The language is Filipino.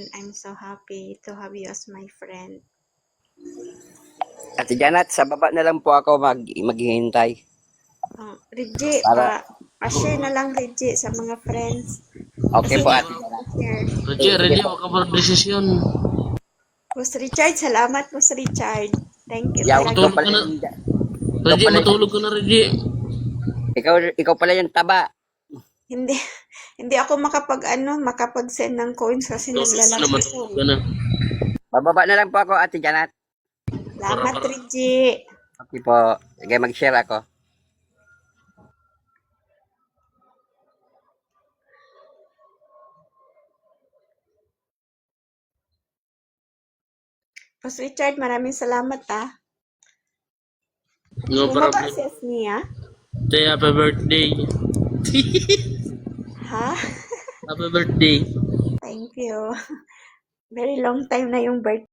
and I'm so happy to have you as my friend. Ate Janet, sa baba na lang po ako maghihintay. Reggie, Para, pa-share na lang Reggie sa mga friends. okay po Ate Hindi Janet. share. Reggie, Sige ready po. mo ka ba desisyon? Boss Richard, salamat Boss Richard. Thank you Yaw, talaga. ikaw Matulog pala ka na. yung, Reggie, pala- matulog ka na, Reggie. ikaw pala yung taba. Hindi hindi ako makapag-send ng coins kasi Matulog ka na, naglalaro matulog ako. ka na. Bababa na lang po ako Ate Janet. Salamat Reggie. Okay po. Sige, mag-share ako. Boss Richard, maraming salamat No Bumaba problem. si Asnia. Say happy birthday. Ha? Happy birthday. Thank you. Very long time na yung birthday.